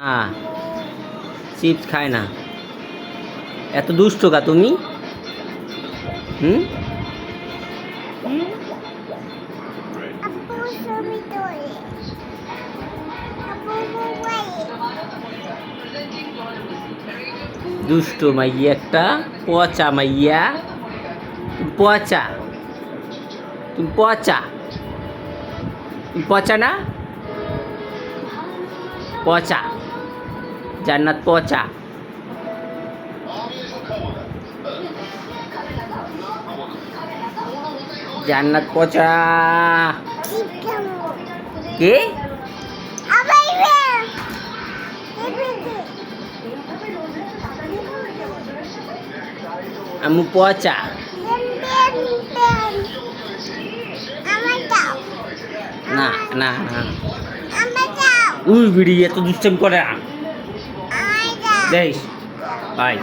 হ্যাঁ, চিপস খায় না। এত দুষ্ট কা তুমি? হুম দুষ্ট মাইয়া একটা, পচা মাইয়া। তুমি পচা, তুমি পচা, তুমি পচা না? পচা, জান্নাত পচা। জান্নাত পচা। কে? আমু পচা। না না না, উই বিড়ি এত দুষ্টামি করে। দেখ ভাই।